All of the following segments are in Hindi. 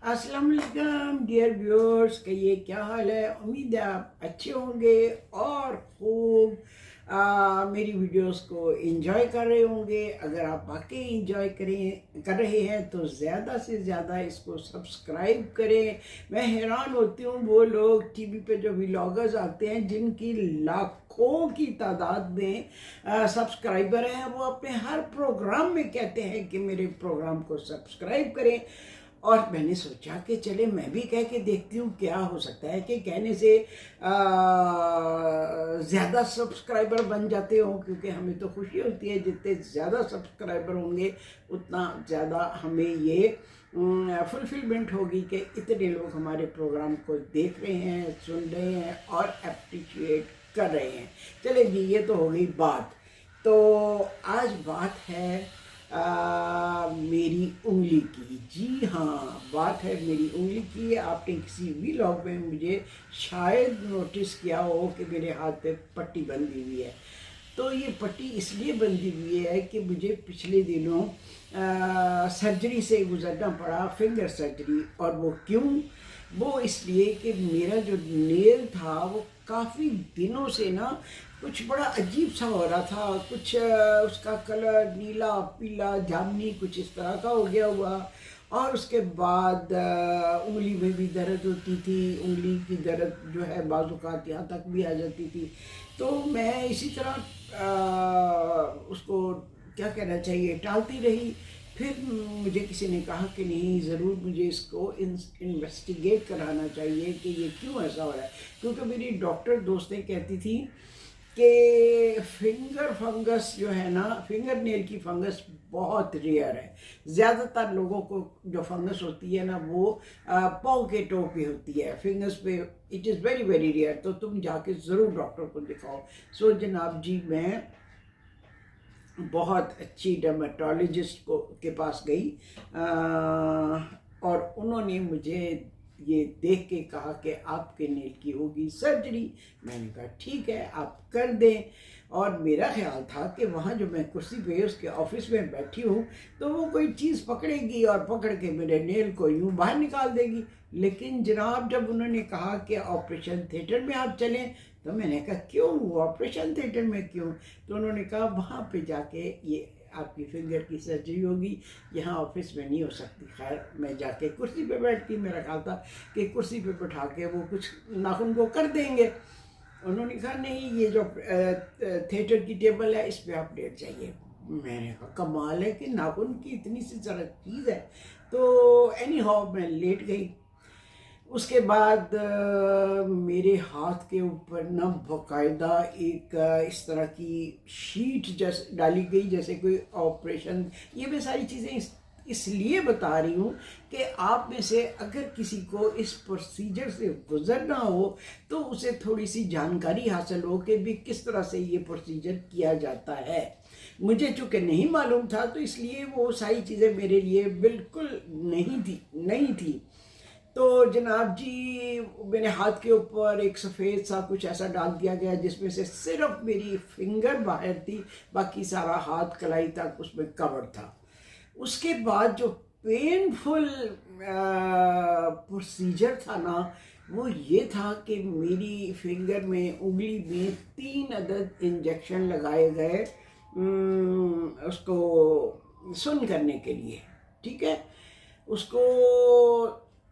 अस्सलाम वालेकुम डियर व्यूअर्स, कहिए क्या हाल है। उम्मीद है आप अच्छे होंगे और खूब मेरी वीडियोस को एंजॉय कर रहे होंगे। अगर आप वाकई एंजॉय कर रहे हैं तो ज़्यादा से ज़्यादा इसको सब्सक्राइब करें। मैं हैरान होती हूँ वो लोग टीवी पे जो व्लॉगर्स आते हैं जिनकी लाखों की तादाद में सब्सक्राइबर हैं, वो अपने हर प्रोग्राम में कहते हैं कि मेरे प्रोग्राम को सब्सक्राइब करें। और मैंने सोचा कि चले मैं भी कह के देखती हूँ क्या हो सकता है कि कहने से ज़्यादा सब्सक्राइबर बन जाते हो, क्योंकि हमें तो खुशी होती है जितने ज़्यादा सब्सक्राइबर होंगे उतना ज़्यादा हमें ये फुलफिलमेंट होगी कि इतने लोग हमारे प्रोग्राम को देख रहे हैं, सुन रहे हैं और अप्रिशिएट कर रहे हैं। चले जी, ये तो हो गई बात। तो आज बात है मेरी उंगली की। जी हाँ, बात है मेरी उंगली की। आपने किसी व्लॉग में मुझे शायद नोटिस किया हो कि मेरे हाथ पे पट्टी बंधी हुई है। तो ये पट्टी इसलिए बंधी हुई है कि मुझे पिछले दिनों सर्जरी से गुजरना पड़ा, फिंगर सर्जरी। और वो क्यों? वो इसलिए कि मेरा जो नेल था वो काफ़ी दिनों से ना कुछ बड़ा अजीब सा हो रहा था। कुछ उसका कलर नीला पीला जामुनी कुछ इस तरह का हो गया हुआ। और उसके बाद उंगली में भी दर्द होती थी। उंगली की दर्द जो है बाजुकात यहाँ तक भी आ जाती थी। तो मैं इसी तरह उसको क्या कहना चाहिए टालती रही। फिर मुझे किसी ने कहा कि नहीं, ज़रूर मुझे इसको इन्वेस्टिगेट कराना चाहिए कि ये क्यों ऐसा हो रहा है। क्योंकि मेरी डॉक्टर दोस्तें कहती थी कि फिंगर फंगस जो है ना, फिंगर नेल की फंगस बहुत रेयर है। ज़्यादातर लोगों को जो फंगस होती है ना वो पाँव के टो पे होती है, फिंगर्स पे it is very very rare. तो तुम जाके ज़रूर डॉक्टर को दिखाओ। सो जनाब जी, मैं बहुत अच्छी डर्मेटोलॉजिस्ट को के पास गई और उन्होंने मुझे ये देख के कहा कि आपके नेल की होगी सर्जरी। मैंने कहा ठीक है, आप कर दें। और मेरा ख्याल था कि वहाँ जो मैं कुर्सी पे उसके ऑफिस में बैठी हूँ तो वो कोई चीज़ पकड़ेगी और पकड़ के मेरे नेल को यूँ बाहर निकाल देगी। लेकिन जनाब, जब उन्होंने कहा कि ऑपरेशन थिएटर में आप चलें, तो मैंने कहा क्यों ऑपरेशन थिएटर में क्यों? तो उन्होंने कहा वहाँ पे जाके ये आपकी फिंगर की सर्जरी होगी, यहाँ ऑफिस में नहीं हो सकती। खैर, मैं जाके कुर्सी पे बैठती, मेरा ख्याल था कि कुर्सी पे बैठा के वो कुछ नाखून को कर देंगे। उन्होंने कहा नहीं, ये जो थिएटर की टेबल है इस पर आप लेट जाइए। मैंने कहा कमाल है कि नाखून की इतनी सी जरा चीज़ है। तो एनी हाउ मैं लेट गई। उसके बाद मेरे हाथ के ऊपर ना बाकायदा एक इस तरह की शीट जैसे डाली गई, जैसे कोई ऑपरेशन। ये मैं सारी चीज़ें इसलिए बता रही हूँ कि आप में से अगर किसी को इस प्रोसीजर से गुजरना हो तो उसे थोड़ी सी जानकारी हासिल हो कि भी किस तरह से ये प्रोसीजर किया जाता है। मुझे चूँकि नहीं मालूम था तो इसलिए वो सारी चीज़ें मेरे लिए बिल्कुल नहीं थी। तो जनाब जी, मेरे हाथ के ऊपर एक सफ़ेद सा कुछ ऐसा डाल दिया गया जिसमें से सिर्फ मेरी फिंगर बाहर थी, बाकी सारा हाथ कलाई तक उसमें कवर था। उसके बाद जो पेनफुल प्रोसीजर था ना, वो ये था कि मेरी फिंगर में, उंगली में 3 अदद इंजेक्शन लगाए गए उसको सुन करने के लिए। ठीक है, उसको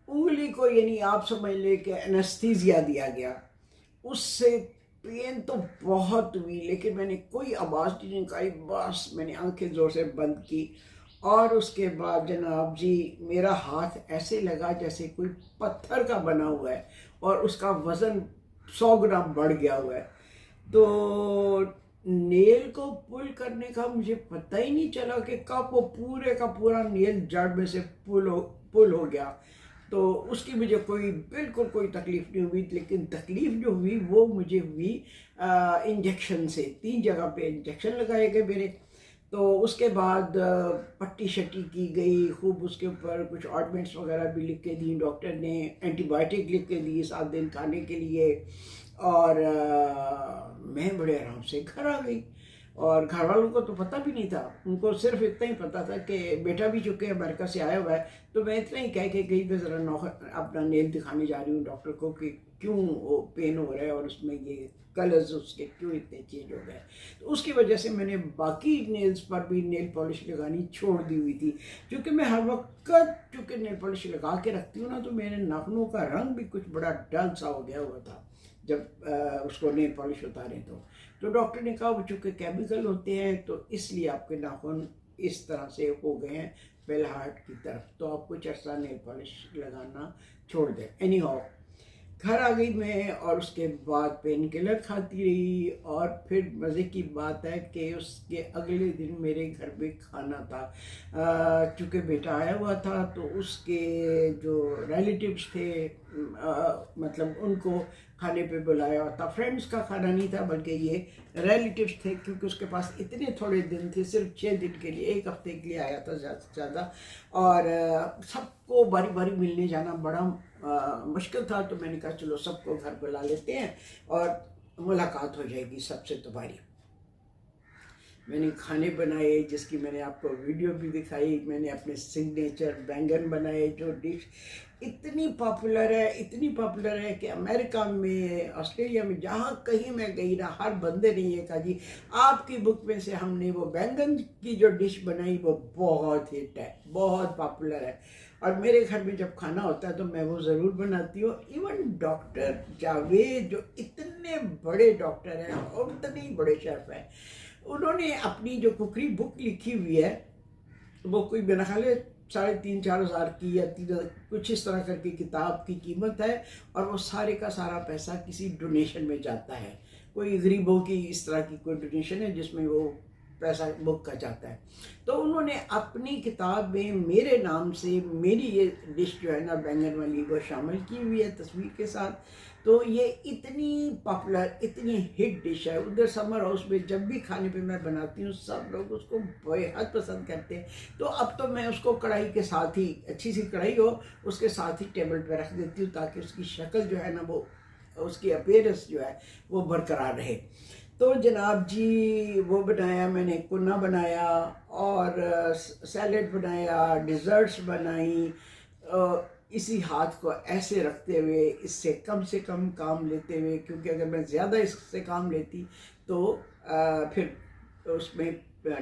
उंगली को यानी आप समझ ले कि एनेस्थीसिया दिया गया। उससे पेन तो बहुत हुई, लेकिन मैंने कोई आवाज़ नहीं निकाली। बस मैंने आंखें ज़ोर से बंद की। और उसके बाद जनाब जी, मेरा हाथ ऐसे लगा जैसे कोई पत्थर का बना हुआ है और उसका वज़न 100 ग्राम बढ़ गया हुआ है। तो नेल को पुल करने का मुझे पता ही नहीं चला कि कब वो पूरे का पूरा नेल जड़ में से पुल हो गया। तो उसकी मुझे बिल्कुल कोई तकलीफ़ नहीं हुई। लेकिन तकलीफ़ जो हुई वो मुझे हुई इंजेक्शन से। 3 जगह पे इंजेक्शन लगाए गए मेरे। तो उसके बाद पट्टी शट्टी की गई खूब। उसके ऊपर कुछ ऑइंटमेंट्स वगैरह भी लिख के दी डॉक्टर ने, एंटीबायोटिक लिख के दी 7 दिन खाने के लिए। और मैं बड़े आराम से घर आ गई। और घर वालों को तो पता भी नहीं था, उनको सिर्फ इतना ही पता था कि बेटा भी चुके अमेरिका से आया हुआ है। तो मैं इतना ही कह के गई कि ज़रा अपना नेल दिखाने जा रही हूँ डॉक्टर को कि क्यों वो पेन हो रहा है और उसमें ये कलर्स उसके क्यों इतने चेंज हो गए। तो उसकी वजह से मैंने बाकी नेल्स पर भी नेल पॉलिश लगानी छोड़ दी हुई थी, क्योंकि मैं हर वक्त चूँकि नेल पॉलिश लगा के रखती हूँ ना, तो मेरे नाखूनों का रंग भी कुछ बड़ा डल सा हो गया हुआ था जब उसको नेल पॉलिश उतारें। तो डॉक्टर ने कहा वो चूँकि केमिकल होते हैं तो इसलिए आपके नाखून इस तरह से हो गए हैं बेलहाट की तरफ, तो आप कुछ अर्सा नेल पॉलिश लगाना छोड़ दें। एनी हाउ घर आ गई मैं और उसके बाद पेन किलर खाती रही। और फिर मज़े की बात है कि उसके अगले दिन मेरे घर में खाना था। चूँकि बेटा आया हुआ था तो उसके जो रिलेटिव्स थे मतलब उनको खाने पे बुलाया हुआ था। फ्रेंड्स का खाना नहीं था बल्कि ये रिलेटिव्स थे, क्योंकि उसके पास इतने थोड़े दिन थे, सिर्फ 6 दिन के लिए, 1 हफ्ते के लिए आया था ज़्यादा से ज़्यादा। और सबको बारी बारी मिलने जाना बड़ा मुश्किल था, तो मैंने कहा चलो सबको घर बुला लेते हैं और मुलाकात हो जाएगी सबसे दोबारी। मैंने खाने बनाए जिसकी मैंने आपको वीडियो भी दिखाई। मैंने अपने सिग्नेचर बैंगन बनाए, जो डिश इतनी पॉपुलर है कि अमेरिका में, ऑस्ट्रेलिया में, जहाँ कहीं मैं गई ना, हर बंदे ने ये कहा जी आपकी बुक में से हमने वो बैंगन की जो डिश बनाई वो बहुत हिट है, बहुत पॉपुलर है। और मेरे घर में जब खाना होता है तो मैं वो ज़रूर बनाती हूँ। इवन डॉक्टर जावेद जो इतने बड़े डॉक्टर हैं और इतने ही बड़े शेफ़ हैं, उन्होंने अपनी जो कुकरी बुक लिखी हुई है वो कोई मेरा ख्याल है 3,500-4 हज़ार की या 3 कुछ इस तरह करके किताब की कीमत है। और वो सारे का सारा पैसा किसी डोनेशन में जाता है, कोई गरीबों की इस तरह की कोई डोनेशन है जिसमें वो पैसा बुक का जाता है। तो उन्होंने अपनी किताब में मेरे नाम से मेरी ये डिश जो है ना बैंगन वाली वो शामिल की हुई है तस्वीर के साथ। तो ये इतनी पॉपुलर, इतनी हिट डिश है। उधर समर हाउस में जब भी खाने पे मैं बनाती हूँ सब लोग उसको बेहद पसंद करते हैं। तो अब तो मैं उसको कढ़ाई के साथ ही, अच्छी सी कढ़ाई हो उसके साथ ही टेबल पे रख देती हूँ ताकि उसकी शक्ल जो है ना, वो उसकी अपीयरेंस जो है वो बरकरार रहे। तो जनाब जी वो बनाया मैंने, कुन्ना बनाया और सैलेड बनाया, डिज़र्ट्स बनाई। इसी हाथ को ऐसे रखते हुए, इससे कम से कम काम लेते हुए, क्योंकि अगर मैं ज़्यादा इससे काम लेती तो फिर उसमें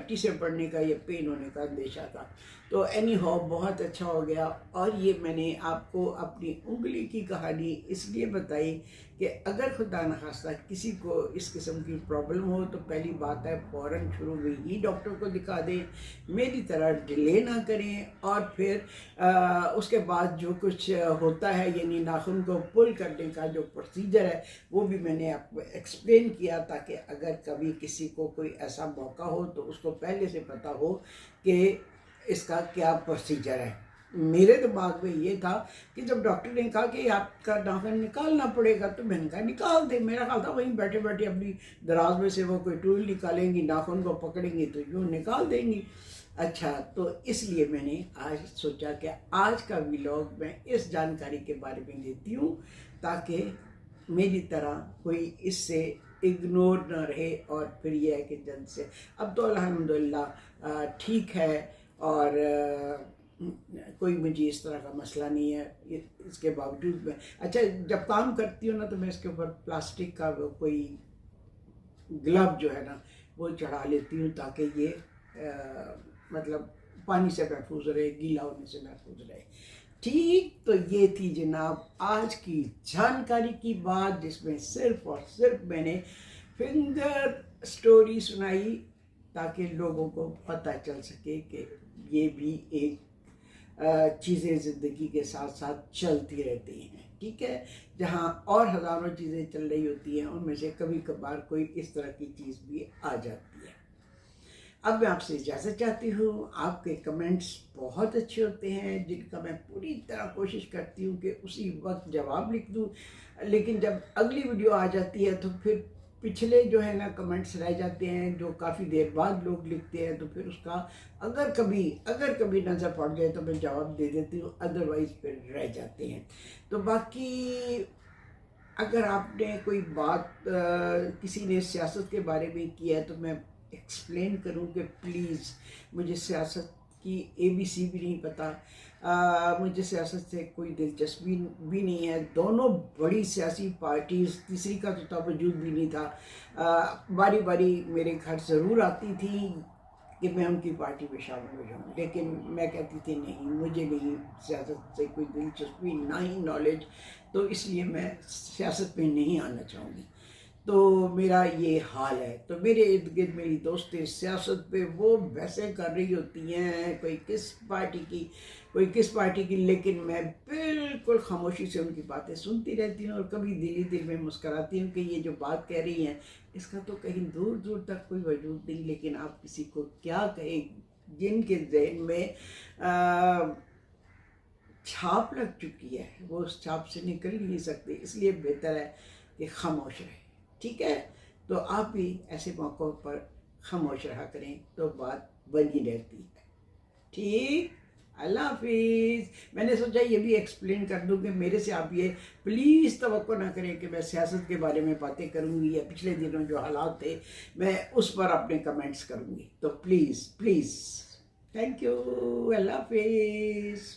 टीसे पड़ने का या पेन होने का अंदेशा था। तो एनी हाउ बहुत अच्छा हो गया। और ये मैंने आपको अपनी उंगली की कहानी इसलिए बताई कि अगर खुदा न खास्ता किसी को इस किस्म की प्रॉब्लम हो तो पहली बात है फ़ौरन शुरू में ही डॉक्टर को दिखा दें, मेरी तरह डिले ना करें। और फिर उसके बाद जो कुछ होता है यानी नाखून को पुल करने का जो प्रोसीजर है वो भी मैंने आपको एक्सप्लेन किया, ताकि अगर कभी किसी को कोई ऐसा मौका हो तो उसको पहले से पता हो कि इसका क्या प्रोसीजर है। मेरे दिमाग में ये था कि जब डॉक्टर ने कहा कि आपका नाखून निकालना पड़ेगा तो मैंने कहा निकाल दे। मेरा ख्याल था वहीं बैठे बैठे अपनी दराज में से वो कोई टूल निकालेंगी, नाखून को पकड़ेंगी तो यूँ निकाल देंगी। अच्छा, तो इसलिए मैंने आज सोचा कि आज का व्लॉग मैं इस जानकारी के बारे में देती हूँ ताकि मेरी तरह कोई इससे इग्नोर न रहे। और फिर यह है कि जल्द से अब तो अल्हम्दुलिल्लाह ठीक है और कोई मुझे इस तरह का मसला नहीं है। इसके बावजूद मैं अच्छा जब काम करती हूँ ना तो मैं इसके ऊपर प्लास्टिक का कोई ग्लव जो है ना वो चढ़ा लेती हूँ ताकि ये मतलब पानी से महफूज रहे, गीला होने से महफूज रहे। ठीक, तो ये थी जनाब आज की जानकारी की बात, जिसमें सिर्फ और सिर्फ मैंने फिंगर स्टोरी सुनाई ताकि लोगों को पता चल सके कि ये भी एक चीज़ें ज़िंदगी के साथ साथ चलती रहती हैं। ठीक है, जहाँ और हज़ारों चीज़ें चल रही होती हैं उनमें से कभी कभार कोई इस तरह की चीज़ भी आ जाती है। अब मैं आपसे इजाज़त चाहती हूँ। आपके कमेंट्स बहुत अच्छे होते हैं जिनका मैं पूरी तरह कोशिश करती हूँ कि उसी वक्त जवाब लिख दूँ, लेकिन जब अगली वीडियो आ जाती है तो फिर पिछले जो है ना कमेंट्स रह जाते हैं जो काफ़ी देर बाद लोग लिखते हैं। तो फिर उसका अगर कभी नज़र पड़ जाए तो मैं जवाब दे देती हूँ, अदरवाइज़ फिर रह जाते हैं। तो बाकी अगर आपने कोई बात किसी ने सियासत के बारे में की है तो मैं एक्सप्लेन करूं कि प्लीज़, मुझे सियासत की ABC भी नहीं पता, मुझे सियासत से कोई दिलचस्पी भी नहीं है। दोनों बड़ी सियासी पार्टीज़, तीसरी का तो वजूद भी नहीं था, बारी बारी मेरे घर ज़रूर आती थी कि मैं उनकी पार्टी में शामिल हो जाऊँ, लेकिन मैं कहती थी नहीं, मुझे नहीं सियासत से कोई दिलचस्पी, ना ही नॉलेज, तो इसलिए मैं सियासत में नहीं आना चाहूँगी। तो मेरा ये हाल है। तो मेरे इर्द गिर्द मेरी दोस्तें सियासत पे वो बहसें कर रही होती हैं, कोई किस पार्टी की, कोई किस पार्टी की, लेकिन मैं बिल्कुल खामोशी से उनकी बातें सुनती रहती हूँ और कभी दिल ही दिल में मुस्कराती हूँ कि ये जो बात कह रही हैं इसका तो कहीं दूर दूर तक कोई वजूद नहीं, लेकिन आप किसी को क्या कहें जिनके जहन में छाप लग चुकी है, वो उस छाप से निकल ही नहीं सकते। इसलिए बेहतर है कि खामोश रहे। ठीक है, तो आप भी ऐसे मौक़ों पर खामोश रहा करें तो बात बनी रहती है। ठीक, अल्लाह हाफिज़। मैंने सोचा ये भी एक्सप्लेन कर दूं कि मेरे से आप ये प्लीज़ तवक्को ना करें कि मैं सियासत के बारे में बातें करूंगी या पिछले दिनों जो हालात थे मैं उस पर अपने कमेंट्स करूंगी। तो प्लीज़ प्लीज़, थैंक यू, अल्लाह हाफिज़।